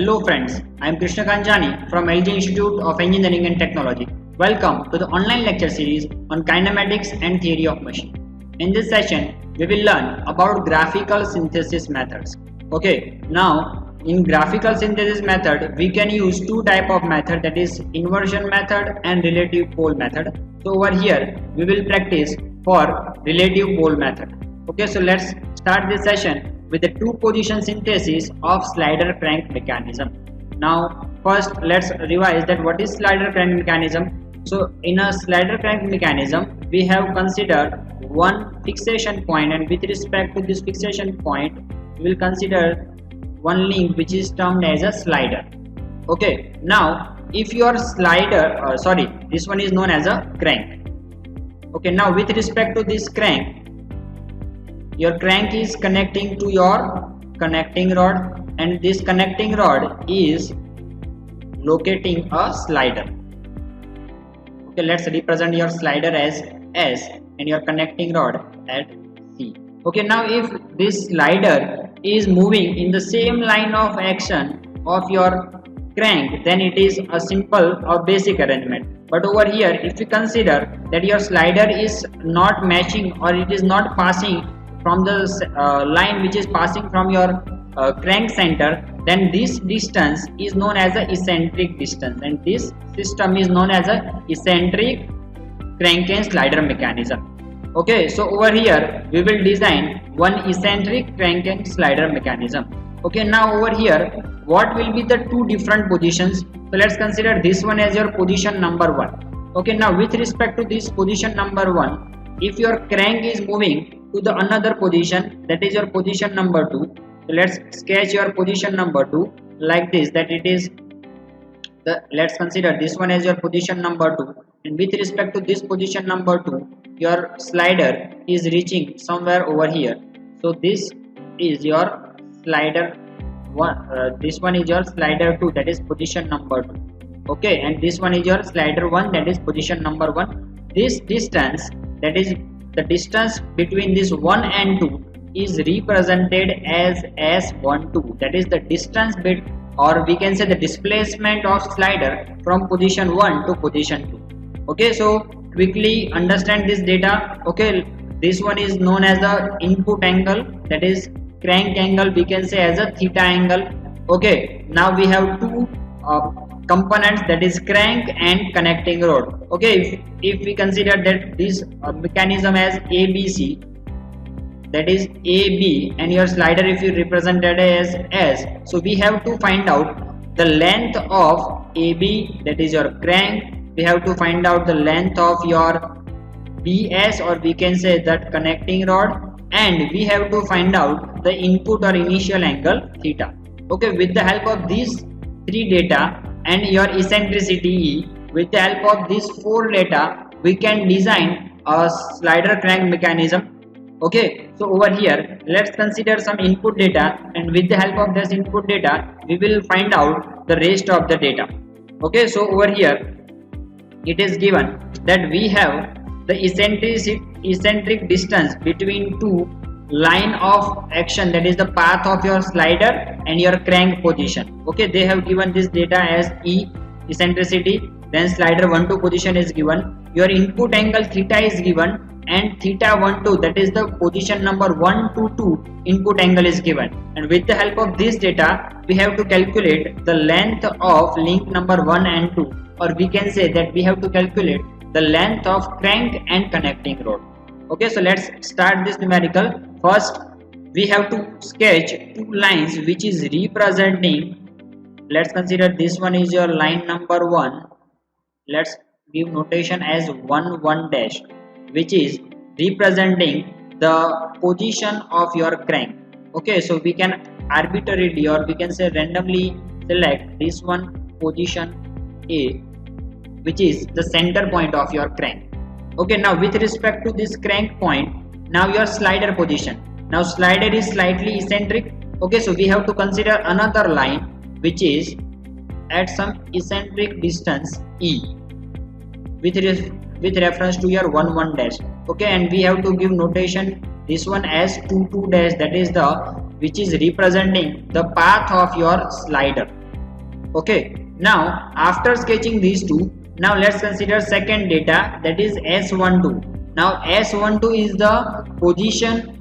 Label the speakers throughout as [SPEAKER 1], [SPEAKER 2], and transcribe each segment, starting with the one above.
[SPEAKER 1] Hello friends, I am Krishna Kanjani from LG Institute of Engineering and Technology. Welcome to the online lecture series on kinematics and theory of machine. In this session, we will learn about graphical synthesis methods. Okay, now in graphical synthesis method, we can use two type of method, that is inversion method and relative pole method. So over here, we will practice for relative pole method. Okay, so let's start this session with the two position synthesis of slider crank mechanism. Now first let's revise that what is slider crank mechanism. So in a slider crank mechanism we have considered one fixation point, and with respect to this fixation point we will consider one link which is termed as a slider. Okay, now if your slider this one is known as a crank. Okay, now with respect to this crank, your crank is connecting to your connecting rod, and this connecting rod is locating a slider. Okay, let's represent your slider as S and your connecting rod at C. Okay, now if this slider is moving in the same line of action of your crank, then it is a simple or basic arrangement. But over here, if you consider that your slider is not matching or it is not passing from the line which is passing from your crank center, then this distance is known as a eccentric distance, and this system is known as a eccentric crank and slider mechanism. Okay, so over here we will design one eccentric crank and slider mechanism. Okay, now over here what will be the two different positions? So let's consider this one as your position number 1. Okay, now with respect to this position number 1, if your crank is moving to the another position, that is your position number 2. So let's sketch your position number 2 like this, that it is let's consider this one as your position number 2, and with respect to this position number 2 your slider is reaching somewhere over here. So this is your slider 1, this one is your slider 2, that is position number 2. Okay, and this one is your slider 1, that is position number 1. This distance, that is the distance between this 1 and 2, is represented as S12, that is the distance bit, or we can say the displacement of slider from position 1 to position 2. Okay, so quickly understand this data. Okay, this one is known as the input angle, that is crank angle, we can say as a theta angle. Okay, now we have two components, that is crank and connecting rod. Okay, if we consider that this mechanism as ABC, that is AB, and your slider if you represent that as S, so we have to find out the length of AB, that is your crank. We have to find out the length of your BS, or we can say that connecting rod, and we have to find out the input or initial angle theta. Okay, with the help of these three data and your eccentricity E, with the help of these four data we can design a slider crank mechanism. Okay, so over here let's consider some input data, and with the help of this input data we will find out the rest of the data. Okay, so over here it is given that we have the eccentric distance between two line of action, that is the path of your slider and your crank position. Okay, they have given this data as E eccentricity, then slider 1 2 position is given, your input angle theta is given, and theta 1 2, that is the position number 1 to 2 input angle is given, and with the help of this data we have to calculate the length of link number 1 and 2, or we can say that we have to calculate the length of crank and connecting rod. Okay, so let's start this numerical. First we have to sketch two lines which is representing, let's consider this one is your line number 1, let's give notation as 1 1 dash, which is representing the position of your crank. Okay, so we can arbitrarily, or we can say randomly select this one position A, which is the center point of your crank. Okay, now with respect to this crank point, now your slider position, now slider is slightly eccentric. Okay, so we have to consider another line which is at some eccentric distance E with reference to your 1 1 dash. Okay, and we have to give notation this one as 2 2 dash, that is the which is representing the path of your slider. Okay, now after sketching these two, now let's consider second data, that is S12. Now S12 is the position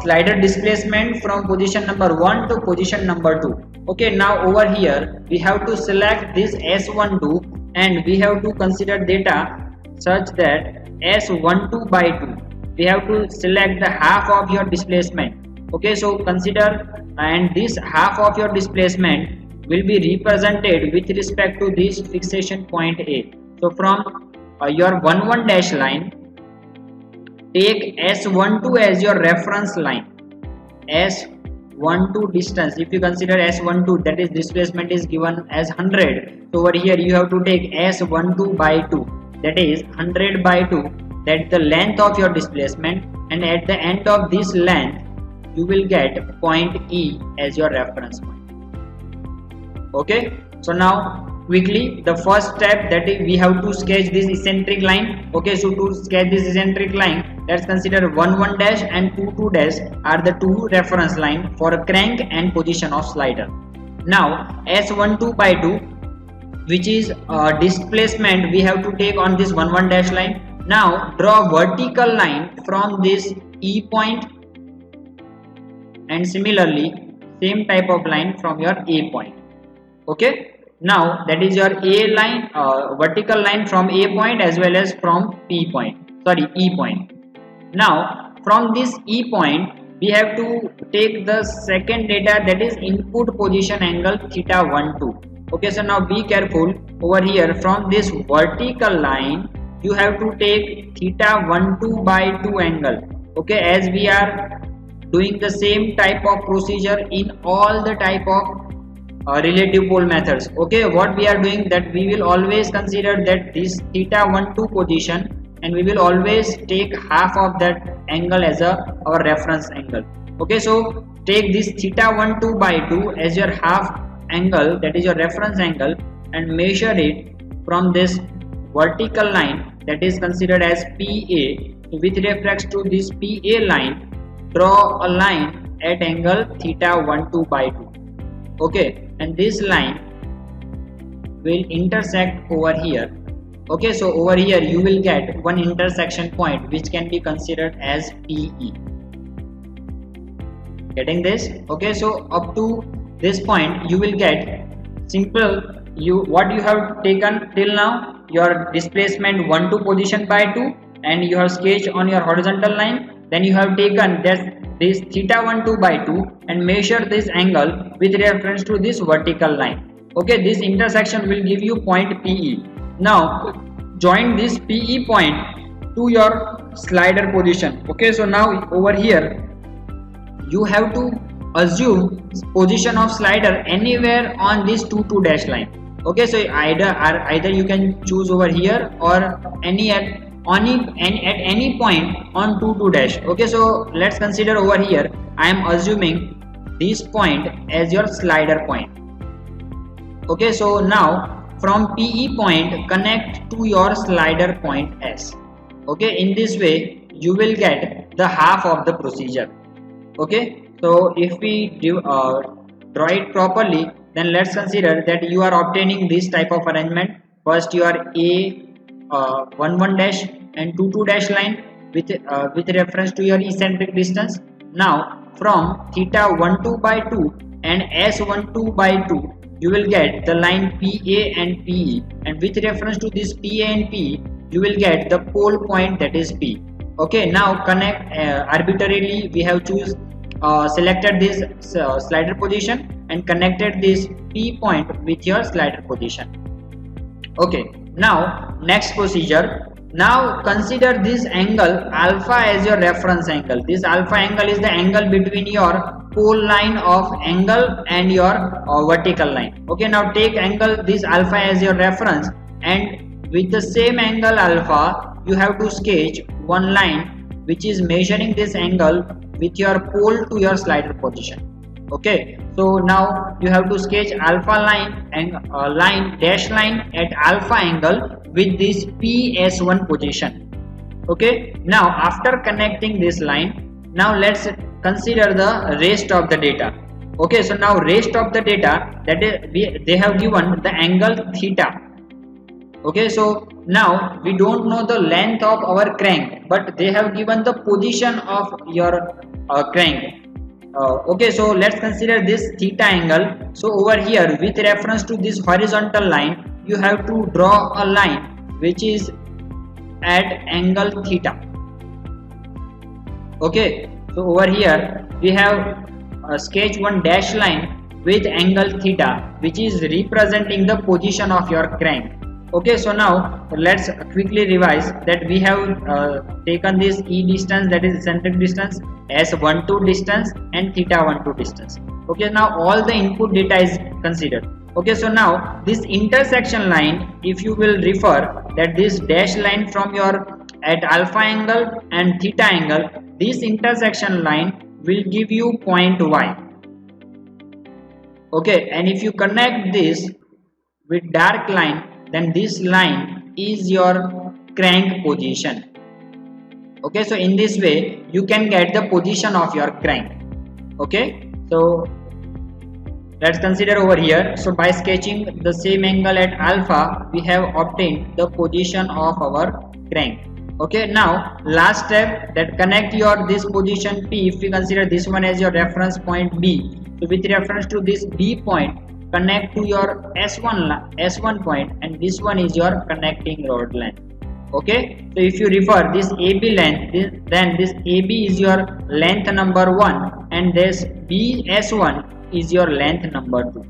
[SPEAKER 1] slider displacement from position number 1 to position number 2. Okay, now over here we have to select this S12 and we have to consider data such that S12 by 2. We have to select the half of your displacement. Okay, so consider, and this half of your displacement will be represented with respect to this fixation point A. So from your 11 dash line, take S12 as your reference line. S12 distance, if you consider S12, that is displacement is given as 100. So over here you have to take S12 by 2, that is 100 by 2, that's the length of your displacement, and at the end of this length you will get point E as your reference point. Okay, so now quickly the first step, that is we have to sketch this eccentric line. Okay, so to sketch this eccentric line, let's consider 11 dash and 22 dash are the two reference line for crank and position of slider. Now S12 by 2, which is displacement we have to take on this 11 dash line. Now draw vertical line from this E point, and similarly same type of line from your A point. Okay, now that is your A line, vertical line from A point as well as from E point. Now from this E point we have to take the second data, that is input position angle theta 12. Okay, so now be careful over here, from this vertical line you have to take theta 12 by 2 angle. Okay, as we are doing the same type of procedure in all the type of relative pole methods. Okay, what we are doing, that we will always consider that this theta 12 position, and we will always take half of that angle as our reference angle. Okay, so take this theta 12 by 2 as your half angle, that is your reference angle, and measure it from this vertical line, that is considered as PA. With reference to this PA line, draw a line at angle theta 12 by 2. Okay, and this line will intersect over here. Okay, so over here you will get one intersection point which can be considered as PE. Getting this? Okay, so up to this point you will get simple, what you have taken till now, your displacement 1 to position by 2, and you have sketched on your horizontal line. Then you have taken this theta 12 by 2 and measure this angle with reference to this vertical line. Okay, this intersection will give you point PE. Now join this PE point to your slider position. Okay, so now over here you have to assume position of slider anywhere on this 22 dash line. Okay, so either you can choose over here or at any point on 22 dash. Okay, so let's consider over here I am assuming this point as your slider point. Okay, so now from PE point connect to your slider point S. Okay, in this way you will get the half of the procedure. Okay, so if we draw it properly, then let's consider that you are obtaining this type of arrangement. First your A 11 dash and 22 dash line with reference to your eccentric distance. Now from theta 12 by 2 and S12 by 2 you will get the line PA and PE, and with reference to this PA and PE you will get the pole point, that is P. Okay, now connect arbitrarily we have selected this slider position and connected this P point with your slider position. Okay, now next procedure. Now consider this angle alpha as your reference angle. This alpha angle is the angle between your pole line of angle and your vertical line. Okay, now take this alpha as your reference, and with the same angle alpha you have to sketch one line which is measuring this angle with your pole to your slider position. Okay, so now you have to sketch alpha line and dash line at alpha angle with this PS1 position. Okay, now after connecting this line, now let's consider the rest of the data. Okay, so now rest of the data, that is they have given the angle theta. Okay, so now we don't know the length of our crank, but they have given the position of your crank. Okay, so let's consider this theta angle. So over here, with reference to this horizontal line, you have to draw a line which is at angle theta. Okay, so over here we have sketch one dash line with angle theta, which is representing the position of your crank. Okay, so now let's quickly revise that we have taken this E distance, that is eccentric distance, S12 distance and theta12 distance. Okay, now all the input data is considered. Okay, so now this intersection line, if you will refer that this dash line from your at alpha angle and theta angle, this intersection line will give you point Y. Okay, and if you connect this with dark line, then this line is your crank position. Okay, so in this way you can get the position of your crank. Okay, so let's consider over here. So by sketching the same angle at alpha, we have obtained the position of our crank. Okay, now last step, that connect your this position P. If we consider this one as your reference point B, so with reference to this B point, connect to your S1 point, and this one is your connecting rod length. Okay, so if you refer this AB length, then this AB is your length number 1 and this BS1 is your length number 2.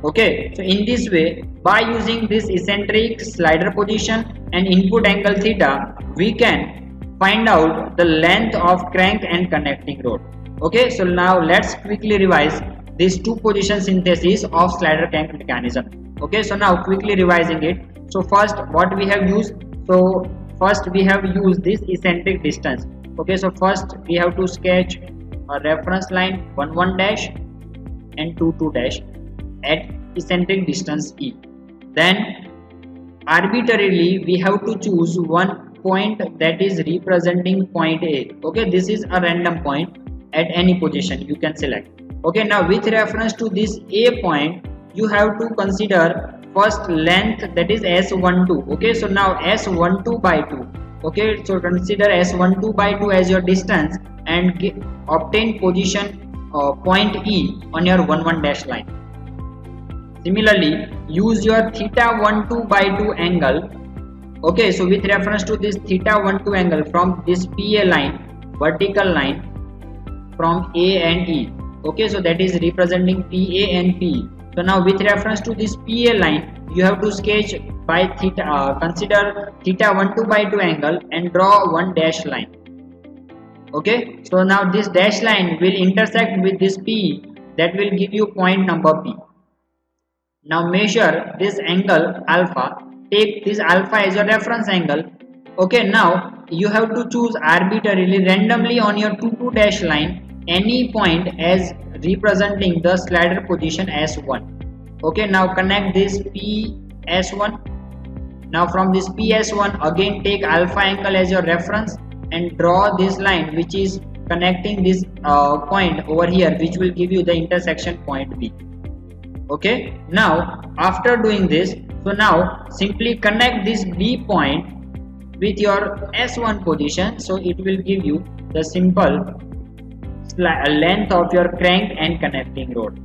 [SPEAKER 1] Okay, so in this way, by using this eccentric, slider position and input angle theta, we can find out the length of crank and connecting rod. Okay, so now let's quickly revise these two position synthesis of slider crank mechanism. Okay, so now quickly revising it. So first, what we have used, so first we have used this eccentric distance. Okay, so first we have to sketch a reference line 1 dash and 2 dash at eccentric distance E. Then arbitrarily we have to choose one point that is representing point A. Okay, this is a random point at any position you can select. Okay, now with reference to this A point, you have to consider first length, that is S12. Okay, so now S12 by 2. Okay, so consider S12 by 2 as your distance and obtain position point E on your 1 dash line. Similarly, use your theta12 by 2 angle. Okay, so with reference to this theta12 angle from this PA line, vertical line from A and E. Okay, so that is representing PA and PE. So now with reference to this PA line, you have to sketch by theta, consider theta12 by 2 angle and draw one dash line. Okay, so now this dash line will intersect with this PE, that will give you point number P. Now measure this angle alpha, take this alpha as your reference angle. Okay, now you have to choose arbitrarily, randomly on your 2 dash line any point as representing the slider position S1. Okay, now connect this PS1. Now from this PS1 again take alpha angle as your reference and draw this line which is connecting this point over here, which will give you the intersection point B. Okay, now after doing this, so now simply connect this B point with your S1 position, so it will give you the simple length of your crank and connecting rod.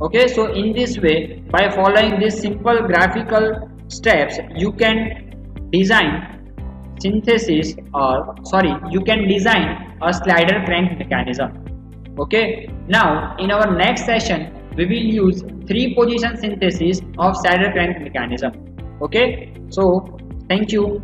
[SPEAKER 1] Okay, so in this way, by following these simple graphical steps, you can design synthesis, or you can design a slider crank mechanism. Okay, now in our next session we will use 3 position synthesis of slider crank mechanism. Okay, so thank you.